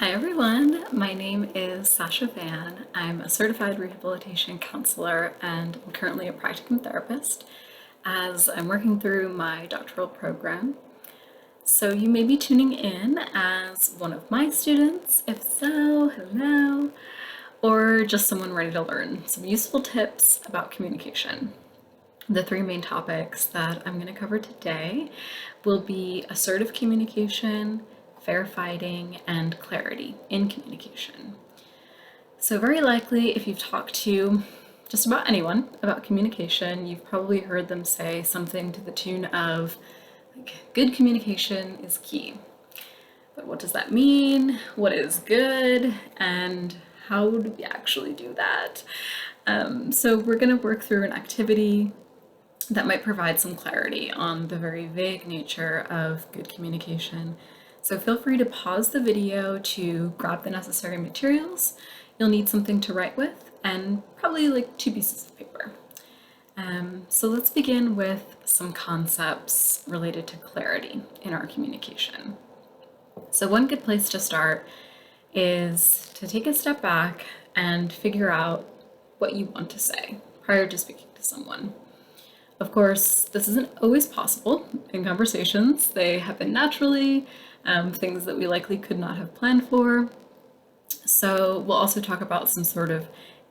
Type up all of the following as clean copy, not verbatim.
Hi everyone, my name is Sasha Van. I'm a certified rehabilitation counselor and I'm currently a practicum therapist as I'm working through my doctoral program. So you may be tuning in as one of my students. If so, hello, or just someone ready to learn some useful tips about communication. The three main topics that I'm going to cover today will be assertive communication, fair fighting, and clarity in communication. So very likely, if you've talked to just about anyone about communication, you've probably heard them say something to the tune of, good communication is key. But what does that mean? What is good? And how do we actually do that? So we're going to work through an activity that might provide some clarity on the very vague nature of good communication. So feel free to pause the video to grab the necessary materials. You'll need something to write with and probably like 2 pieces of paper. So let's begin with some concepts related to clarity in our communication. So one good place to start is to take a step back and figure out what you want to say prior to speaking to someone. Of course, this isn't always possible in conversations. They happen naturally, things that we likely could not have planned for. So we'll also talk about some sort of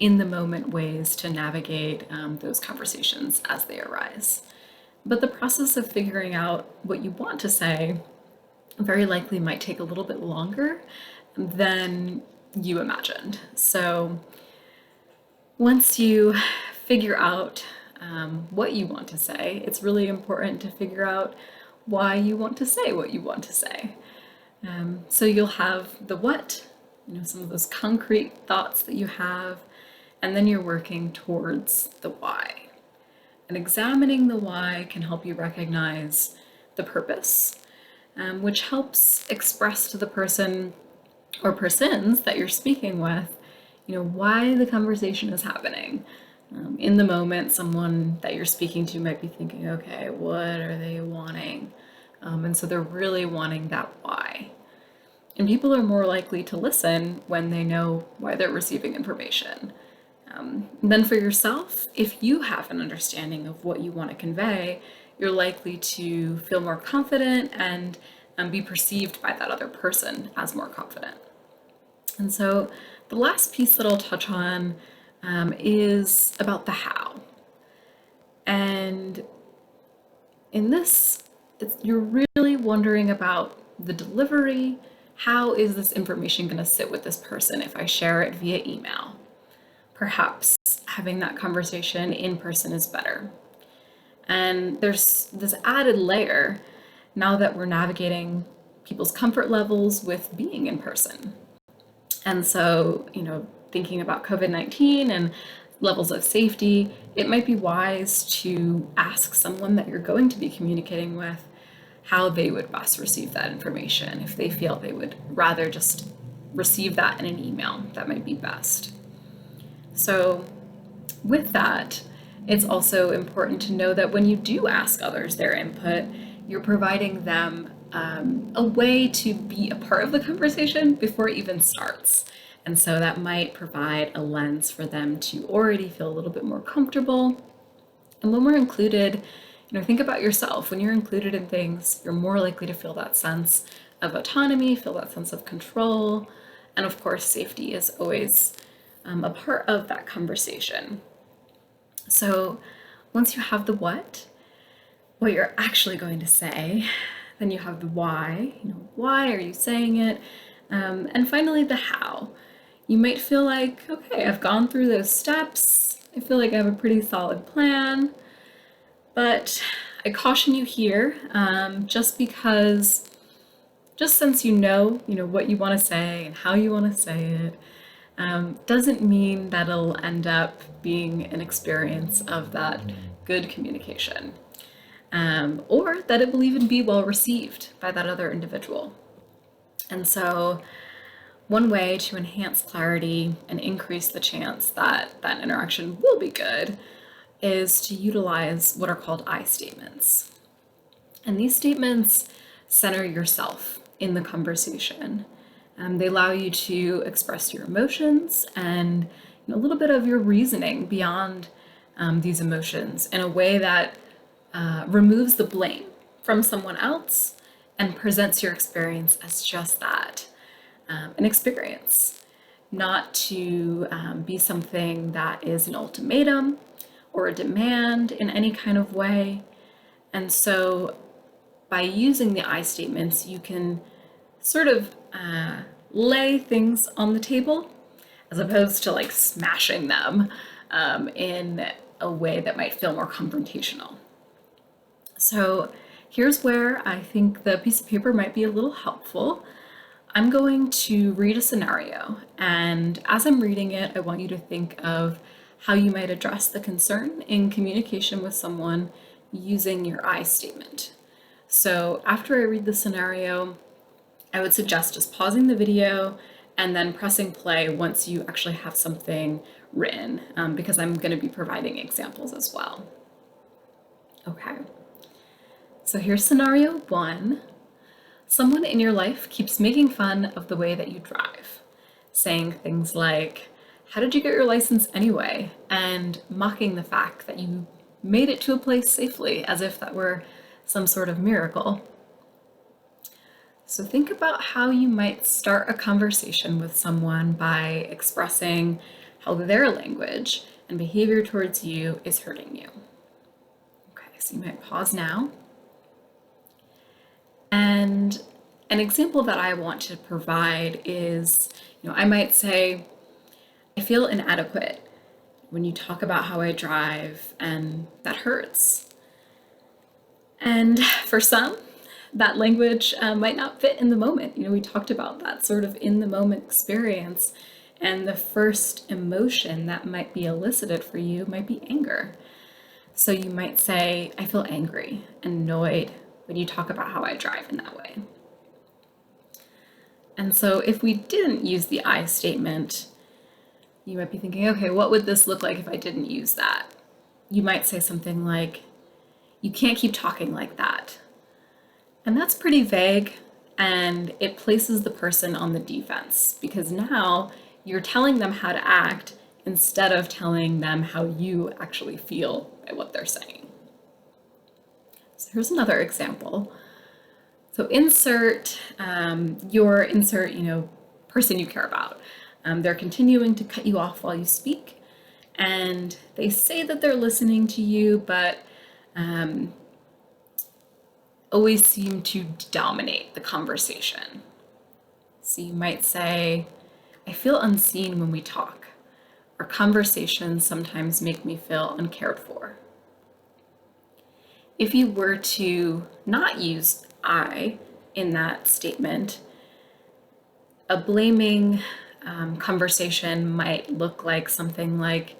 in-the-moment ways to navigate those conversations as they arise. But the process of figuring out what you want to say very likely might take a little bit longer than you imagined. So once you figure out what you want to say, it's really important to figure out why you want to say what you want to say. So you'll have the what, some of those concrete thoughts that you have, and then you're working towards the why. And examining the why can help you recognize the purpose, which helps express to the person or persons that you're speaking with, why the conversation is happening. In the moment, someone that you're speaking to might be thinking, okay, what are they wanting? And so they're really wanting that why. And people are more likely to listen when they know why they're receiving information. Then for yourself, if you have an understanding of what you want to convey, you're likely to feel more confident and be perceived by that other person as more confident. And so the last piece that I'll touch on is about the how. And in this, you're really wondering about the delivery. How is this information going to sit with this person if I share it via email? Perhaps having that conversation in person is better. And there's this added layer now that we're navigating people's comfort levels with being in person. And so, thinking about COVID-19 and levels of safety, it might be wise to ask someone that you're going to be communicating with how they would best receive that information. If they feel they would rather just receive that in an email, that might be best. So with that, it's also important to know that when you do ask others their input, you're providing them a way to be a part of the conversation before it even starts. And so that might provide a lens for them to already feel a little bit more comfortable. And when we're included, think about yourself. When you're included in things, you're more likely to feel that sense of autonomy, feel that sense of control. And of course, safety is always a part of that conversation. So once you have the what you're actually going to say, then you have the why, why are you saying it? And finally, the how. You might feel like, okay, I've gone through those steps. I feel like I have a pretty solid plan, but I caution you here, just since you know what you want to say and how you want to say it, doesn't mean that it'll end up being an experience of that good communication, or that it will even be well received by that other individual. And so one way to enhance clarity and increase the chance that that interaction will be good is to utilize what are called I statements. And these statements center yourself in the conversation. They allow you to express your emotions and a little bit of your reasoning beyond these emotions in a way that removes the blame from someone else and presents your experience as just that, an experience, not to be something that is an ultimatum or a demand in any kind of way. And so by using the I statements, you can sort of lay things on the table as opposed to like smashing them in a way that might feel more confrontational. So here's where I think the piece of paper might be a little helpful. I'm going to read a scenario, and as I'm reading it, I want you to think of how you might address the concern in communication with someone using your I statement. So after I read the scenario, I would suggest just pausing the video and then pressing play once you actually have something written, because I'm going to be providing examples as well. Okay, so here's scenario 1. Someone in your life keeps making fun of the way that you drive, saying things like, "How did you get your license anyway?" and mocking the fact that you made it to a place safely as if that were some sort of miracle. So think about how you might start a conversation with someone by expressing how their language and behavior towards you is hurting you. Okay, so you might pause now. And an example that I want to provide is, I might say, "I feel inadequate when you talk about how I drive, and that hurts." And for some, that language might not fit in the moment. We talked about that sort of in the moment experience, and the first emotion that might be elicited for you might be anger. So you might say, "I feel angry and annoyed when you talk about how I drive in that way." And so if we didn't use the I statement, you might be thinking, okay, what would this look like if I didn't use that? You might say something like, "You can't keep talking like that." And that's pretty vague, and it places the person on the defense because now you're telling them how to act instead of telling them how you actually feel by what they're saying. So here's another example. So insert person you care about. They're continuing to cut you off while you speak, and they say that they're listening to you, but always seem to dominate the conversation. So you might say, "I feel unseen when we talk. Our conversations sometimes make me feel uncared for." If you were to not use I in that statement, a blaming conversation might look like something like,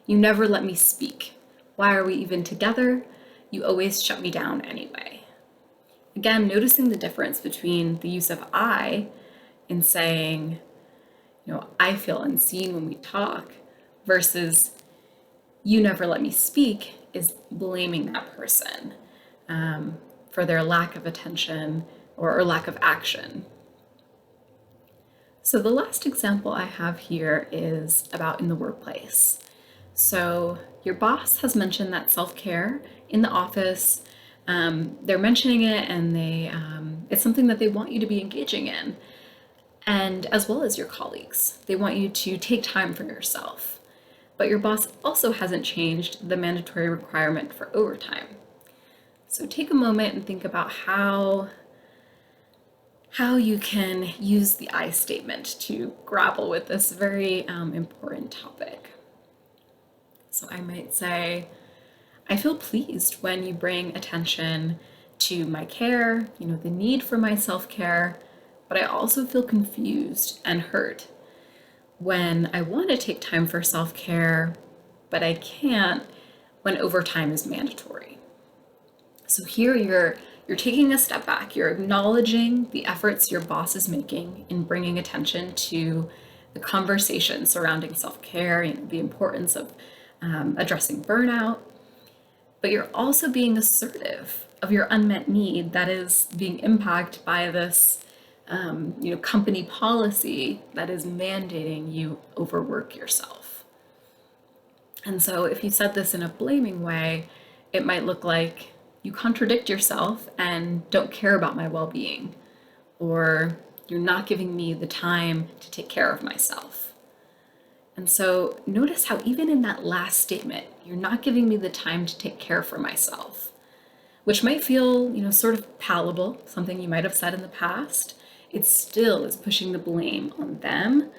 "You never let me speak. Why are we even together? You always shut me down anyway." Again, noticing the difference between the use of I in saying, "I feel unseen when we talk," versus "you never let me speak," is blaming that person for their lack of attention or lack of action. So the last example I have here is about in the workplace. So your boss has mentioned that self-care in the office, they're mentioning it, and it's something that they want you to be engaging in. And as well as your colleagues, they want you to take time for yourself. But your boss also hasn't changed the mandatory requirement for overtime. So take a moment and think about how you can use the I statement to grapple with this very important topic. So I might say, "I feel pleased when you bring attention to my care, the need for my self-care, but I also feel confused and hurt when I want to take time for self-care, but I can't when overtime is mandatory." So here you're taking a step back. You're acknowledging the efforts your boss is making in bringing attention to the conversation surrounding self-care, the importance of addressing burnout, but you're also being assertive of your unmet need that is being impacted by this company policy that is mandating you overwork yourself. And so if you said this in a blaming way, it might look like you contradict yourself and don't care about my well-being, or you're not giving me the time to take care of myself. And so notice how even in that last statement, you're not giving me the time to take care for myself, which might feel, sort of palatable, something you might have said in the past. It still is pushing the blame on them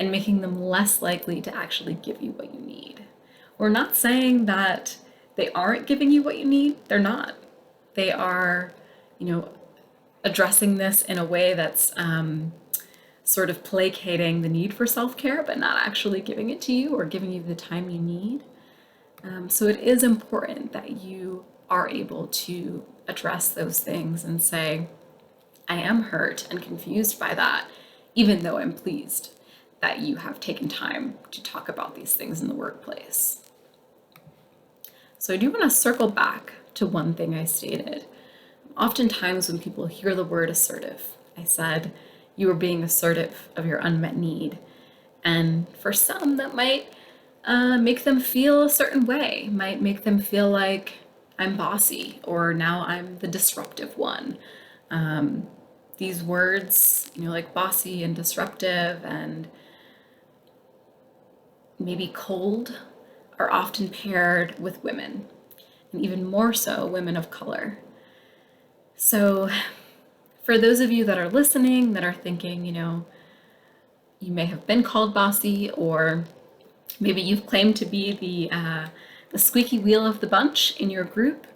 and making them less likely to actually give you what you need. We're not saying that they aren't giving you what you need. They're not. They are, addressing this in a way that's sort of placating the need for self-care, but not actually giving it to you or giving you the time you need. So it is important that you are able to address those things and say, I am hurt and confused by that, even though I'm pleased that you have taken time to talk about these things in the workplace. So I do want to circle back to one thing I stated. Oftentimes when people hear the word assertive, I said, you are being assertive of your unmet need. And for some, that might make them feel a certain way, might make them feel like I'm bossy, or now I'm the disruptive one. These words, like bossy and disruptive and maybe cold, are often paired with women, and even more so women of color. So for those of you that are listening, that are thinking, you may have been called bossy, or maybe you've claimed to be the squeaky wheel of the bunch in your group,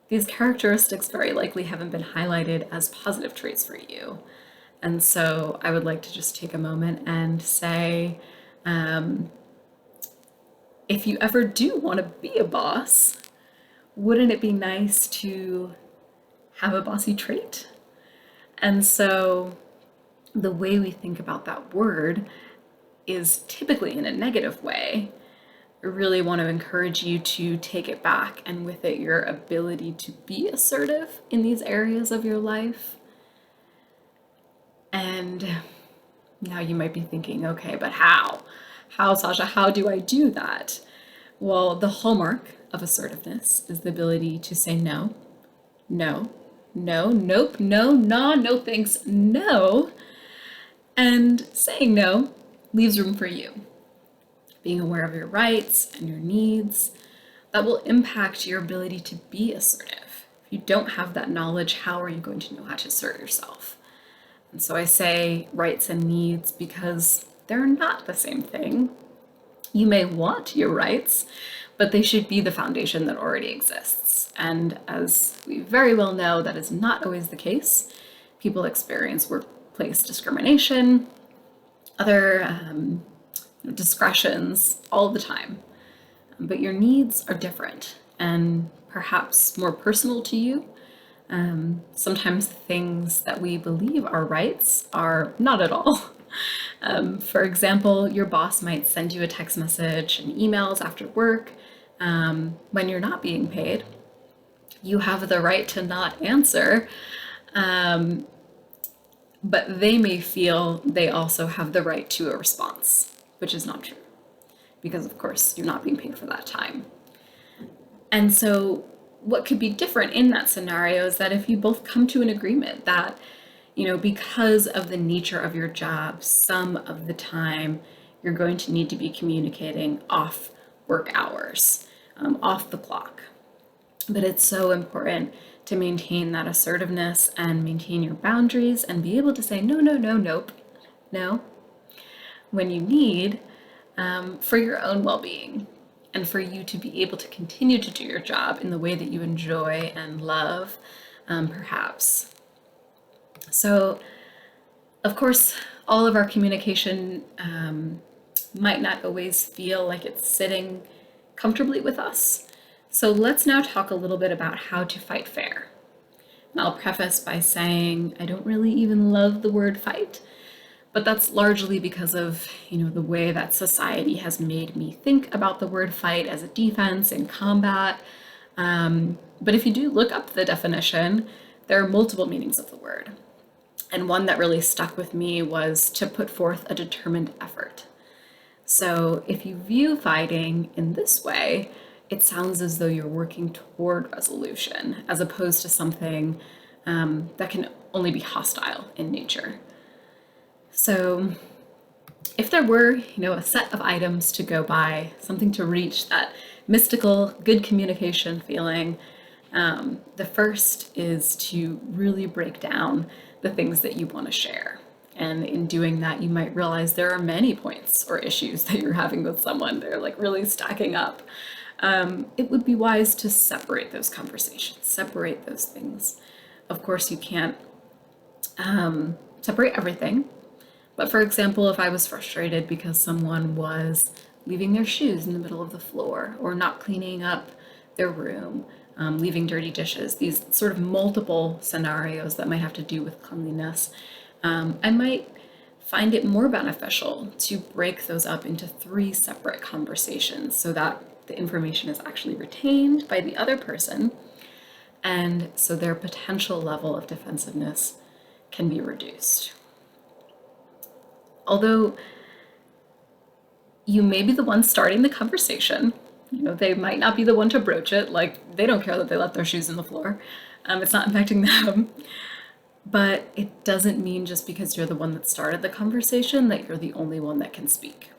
these characteristics very likely haven't been highlighted as positive traits for you. And so I would like to just take a moment and say, if you ever do want to be a boss, wouldn't it be nice to have a bossy trait? And so the way we think about that word is typically in a negative way. I really want to encourage you to take it back, and with it, your ability to be assertive in these areas of your life. And now you might be thinking, okay, but how? How, Sasha, how do I do that? Well, the hallmark of assertiveness is the ability to say no, no, no, nope, no, nah, no thanks, no. And saying no leaves room for you. Being aware of your rights and your needs, that will impact your ability to be assertive. If you don't have that knowledge, how are you going to know how to assert yourself? And so I say rights and needs because they're not the same thing. You may want your rights, but they should be the foundation that already exists. And as we very well know, that is not always the case. People experience workplace discrimination, other discretions all the time. But your needs are different and perhaps more personal to you. Sometimes the things that we believe are rights are not at all. For example, your boss might send you a text message and emails after work when you're not being paid. You have the right to not answer, but they may feel they also have the right to a response, which is not true, because of course you're not being paid for that time. And so what could be different in that scenario is that if you both come to an agreement that, because of the nature of your job, some of the time you're going to need to be communicating off work hours, off the clock. But it's so important to maintain that assertiveness and maintain your boundaries and be able to say, no, no, no, nope, no, when you need, for your own well-being and for you to be able to continue to do your job in the way that you enjoy and love, perhaps. So, of course, all of our communication might not always feel like it's sitting comfortably with us. So let's now talk a little bit about how to fight fair. And I'll preface by saying I don't really even love the word fight, but that's largely because of, the way that society has made me think about the word fight as a defense in combat. But if you do look up the definition, there are multiple meanings of the word. And one that really stuck with me was to put forth a determined effort. So if you view fighting in this way, it sounds as though you're working toward resolution as opposed to something that can only be hostile in nature. So if there were, a set of items to go by, something to reach that mystical, good communication feeling, the first is to really break down the things that you want to share. And in doing that, you might realize there are many points or issues that you're having with someone. They're like really stacking up. It would be wise to separate those conversations, separate those things. Of course, you can't separate everything. But for example, if I was frustrated because someone was leaving their shoes in the middle of the floor or not cleaning up their room, leaving dirty dishes, these sort of multiple scenarios that might have to do with cleanliness, I might find it more beneficial to break those up into 3 separate conversations so that the information is actually retained by the other person, and so their potential level of defensiveness can be reduced. Although you may be the one starting the conversation, they might not be the one to broach it, like they don't care that they left their shoes on the floor. It's not affecting them. But it doesn't mean just because you're the one that started the conversation that you're the only one that can speak.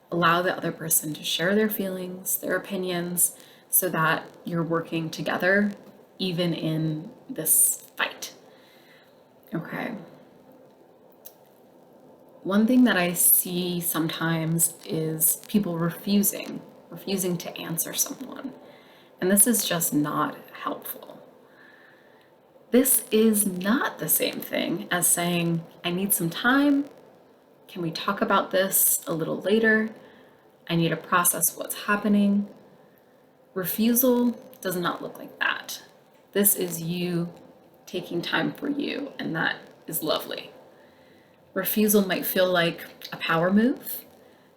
Allow the other person to share their feelings, their opinions, so that you're working together, even in this fight. Okay. One thing that I see sometimes is people refusing to answer someone. And this is just not helpful. This is not the same thing as saying, I need some time. Can we talk about this a little later? I need to process what's happening. Refusal does not look like that. This is you taking time for you, and that is lovely. Refusal might feel like a power move,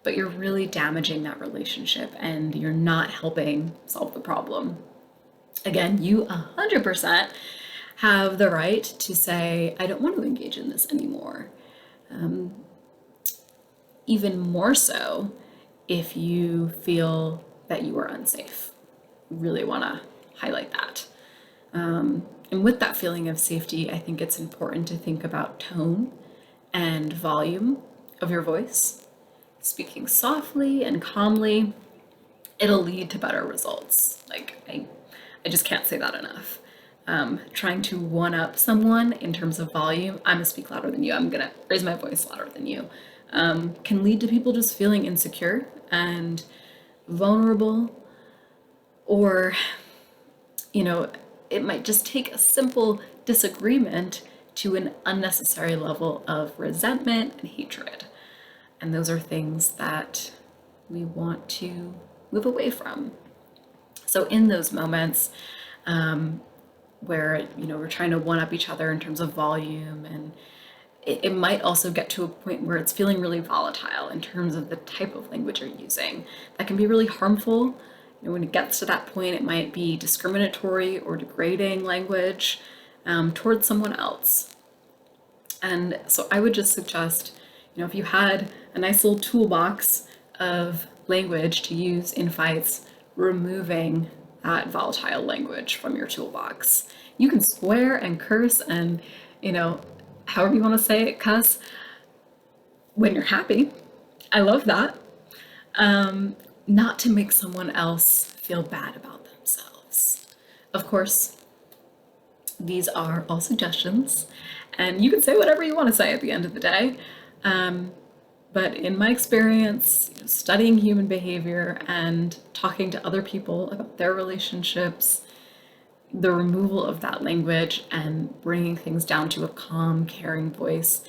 but you're really damaging that relationship and you're not helping solve the problem. Again, you 100% have the right to say, I don't want to engage in this anymore. Even more so if you feel that you are unsafe. Really want to highlight that. And with that feeling of safety, I think it's important to think about tone and volume of your voice. Speaking softly and calmly, it'll lead to better results. I just can't say that enough. Trying to one-up someone in terms of volume, I'm gonna speak louder than you, I'm gonna raise my voice louder than you, can lead to people just feeling insecure and vulnerable, or, it might just take a simple disagreement to an unnecessary level of resentment and hatred. And those are things that we want to move away from. So in those moments where, we're trying to one-up each other in terms of volume, and it might also get to a point where it's feeling really volatile in terms of the type of language you're using. That can be really harmful. When it gets to that point, it might be discriminatory or degrading language towards someone else. And so I would just suggest, if you had a nice little toolbox of language to use in fights, removing that volatile language from your toolbox. You can swear and curse and, however you want to say it, cuss, when you're happy. I love that. Not to make someone else feel bad about themselves. Of course, these are all suggestions, and you can say whatever you want to say at the end of the day. But in my experience, studying human behavior and talking to other people about their relationships, the removal of that language and bringing things down to a calm, caring voice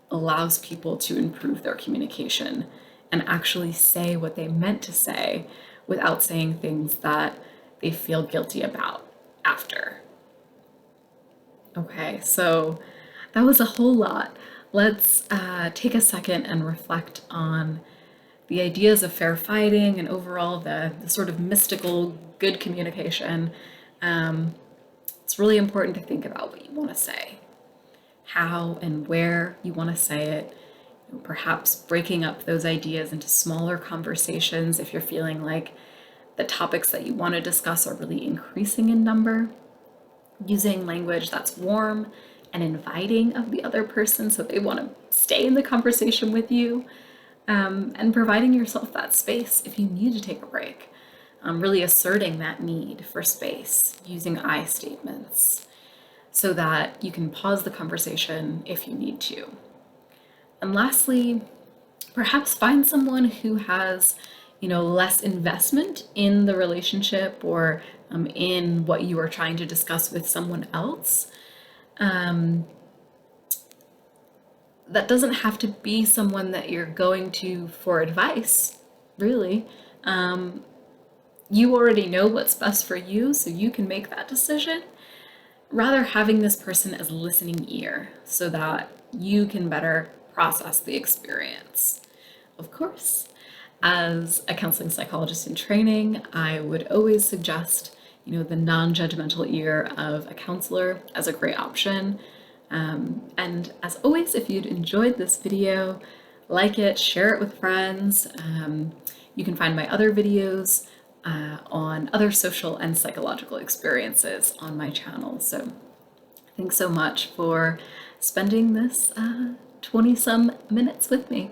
allows people to improve their communication and actually say what they meant to say without saying things that they feel guilty about after. Okay, so that was a whole lot. Let's take a second and reflect on the ideas of fair fighting and overall the sort of mystical good communication. It's really important to think about what you want to say. how and where you want to say it, perhaps breaking up those ideas into smaller conversations if you're feeling like the topics that you want to discuss are really increasing in number, using language that's warm and inviting of the other person so they want to stay in the conversation with you, and providing yourself that space if you need to take a break. Really asserting that need for space using I statements so that you can pause the conversation if you need to. And lastly, perhaps find someone who has, less investment in the relationship or in what you are trying to discuss with someone else. That doesn't have to be someone that you're going to for advice, really. You already know what's best for you, so you can make that decision. Rather, having this person as a listening ear so that you can better process the experience. Of course, as a counseling psychologist in training, I would always suggest, the non-judgmental ear of a counselor as a great option. And as always, if you'd enjoyed this video, like it, share it with friends. You can find my other videos on other social and psychological experiences on my channel. So thanks so much for spending this 20 some minutes with me.